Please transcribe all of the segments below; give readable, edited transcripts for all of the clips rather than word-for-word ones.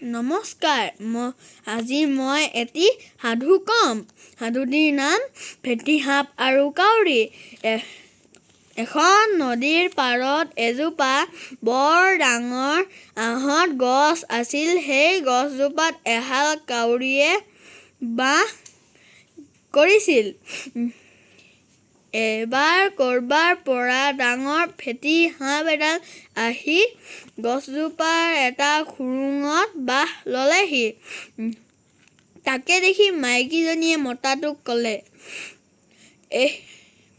নমস্কাৰ, আজি মই এটি সাধু ক'ম। সাধুটিৰ নাম ফেটি সাপ আৰু কাউৰী। এখন নদীৰ পাৰত এজোপা বৰ ডাঙৰ আহঁত গছ আছিল। সেই গছজোপাত এহাল কাউৰীয়ে বাস কৰিছিল। এবাৰ ক'ৰবাৰ পৰা ডাঙৰ ফেটি সাপ এডাল আহি গছজোপাৰ এটা খুৰুঙত বাস ল'লেহি। তাকে দেখি মাইকীজনীয়ে মতাটোক ক'লে,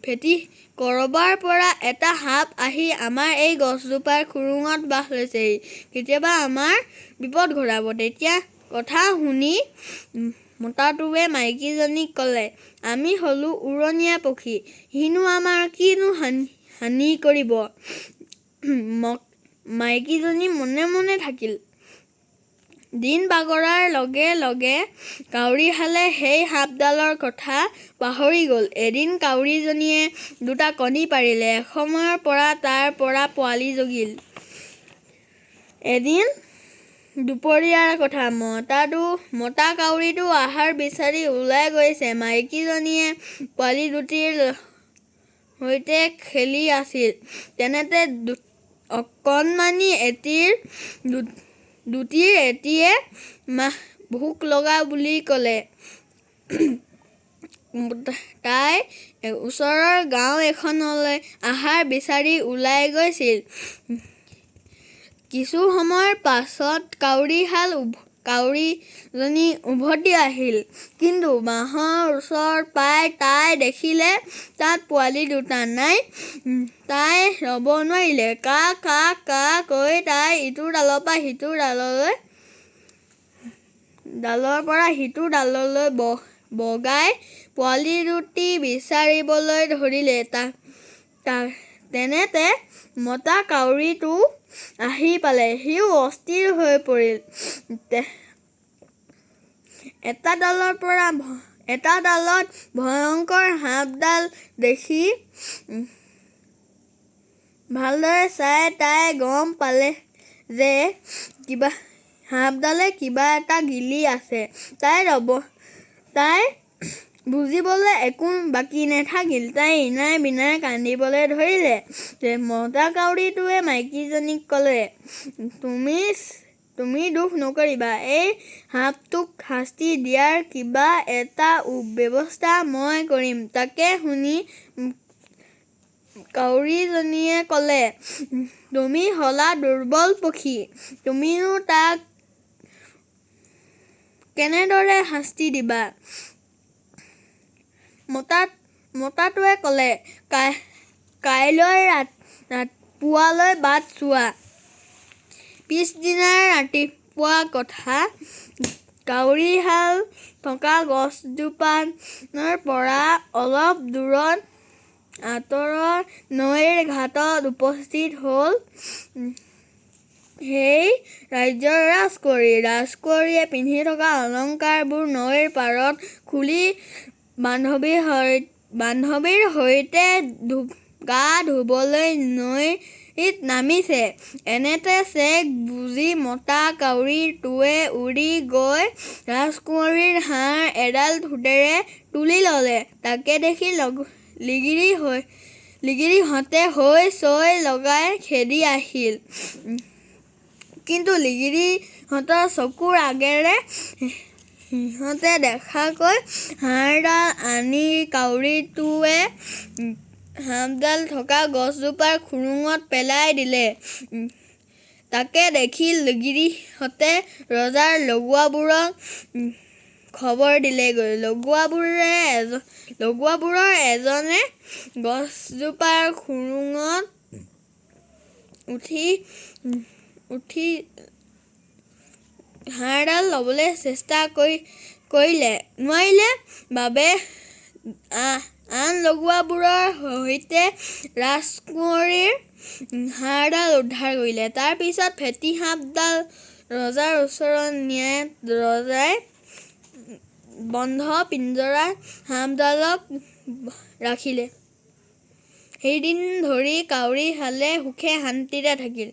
ফেটি, ক'ৰবাৰ পৰা এটা সাপ আহি আমাৰ এই গছজোপাৰ খুৰুঙত বাস লৈছেহি। কেতিয়াবা আমাৰ বিপদ ঘটাব। তেতিয়া কথা শুনি মতাটোৱে মাইকীজনীক ক'লে, আমি হ'লো উৰণীয়া পক্ষী, সিনো আমাৰ কিনো হানি কৰিব। মাইকীজনী মনে মনে থাকিল। দিন বাগৰাৰ লগে লগে কাউৰীহালে সেই সাপডালৰ কথা পাহৰি গ'ল। এদিন কাউৰীজনীয়ে দুটা কণী পাৰিলে। এসময়ৰ পৰা তাৰ পৰা পোৱালি জগিল। এদিন দুপৰীয়াৰ কথা, মতা কাউৰীটো আহাৰ বিচাৰি ওলাই গৈছে। মাইকীজনীয়ে পোৱালি দুটিৰ সৈতে খেলি আছিল। তেনেতে অকণমানি দুটিৰ এটিয়ে ভোক লগা বুলি ক'লে। তাই ওচৰৰ গাঁও এখনলৈ আহাৰ বিচাৰি ওলাই গৈছিল। কিছু সময়ৰ পাছত কাউৰীজনী উভতি আহিল। কিন্তু বাঁহৰ ওচৰ পাই তাই দেখিলে তাত পোৱালি দুটা নাই। তাই ৰ'ব নোৱাৰিলে। কা কা কা কৈ তাই ইটো ডালৰ পৰা সিটো ডাললৈ বগাই পোৱালি দুটি বিচাৰিবলৈ ধৰিলে। তেনেতে মতা কাউৰীটো আহি পালে। সিও অস্থিৰ হৈ পৰিল। এটা ডালত ভয়ংকৰ সাপডাল দেখি ভালদৰে চাই তাই গম পালে যে সাপডালে কিবা এটা গিলি আছে। তাই বুজিবলৈ একো বাকী নেথাকিল। তাই ইনাই বিনাই কান্দিবলৈ ধৰিলে। মতা কাউৰীটোৱে মাইকীজনীক ক'লে, তুমি দুখ নকৰিবা। এই সাপটোক শাস্তি দিয়াৰ কিবা এটা ব্যৱস্থা মই কৰিম। তাকে শুনি কাউৰীজনীয়ে ক'লে, তুমি হলা দুৰ্বল পক্ষী, তুমিনো তাক কেনেদৰে শাস্তি দিবা? মতাটোৱে ক'লে, কাইলৈ পুৱালৈ বাট চোৱা। পিছদিনাৰ ৰাতিপুৱাৰ কথা। কাউৰীহাল থকা গছজোপাৰ পৰা অলপ দূৰত আঁতৰৰ নৈৰ ঘাটত উপস্থিত হ'ল সেই ৰাজ্যৰ ৰাজকুঁৱৰীয়ে পিন্ধি থকা অলংকাৰবোৰ নৈৰ পাৰত খুলি বান্ধৱীৰ সৈতে গা ধুবলৈ নৈত নামিছে। এনেতে চেক বুজি মতা কাউৰীটোৱে উৰি গৈ ৰাজকুঁৱৰীৰ হাড় এডাল ঠোঁটেৰে তুলি ল'লে। তাকে দেখি লিগিৰীহঁতে হৈ চৈ লগাই খেদি আহিল। কিন্তু লিগিৰীহঁতৰ চকুৰ আগেৰে সিহঁতে দেখাকৈ হাড়ডাল আনি কাউৰীটোৱে সাপডাল থকা গছজোপাৰ খুৰুঙত পেলাই দিলে। তাকে দেখি লিগিৰীহঁতে ৰজাৰ লগুৱাবোৰক খবৰ দিলেগৈ। লগুৱাবোৰৰ এজনে গছজোপাৰ খুৰুঙত উঠি হাড়ডাল ল'বলৈ চেষ্টা কৰিলে। নোৱাৰিলে বাবে আন লগুৱাবোৰৰ সৈতে ৰাজকুঁৱৰীৰ হাড়ডাল উদ্ধাৰ কৰিলে। তাৰ পিছত ফেটি সাপডাল ৰজাৰ ওচৰত নিয়াই ৰজাই বন্ধ পিঞ্জৰাত সাপডালক ৰাখিলে। সেইদিন ধৰি কাউৰীহালে সুখে শান্তিৰে থাকিল।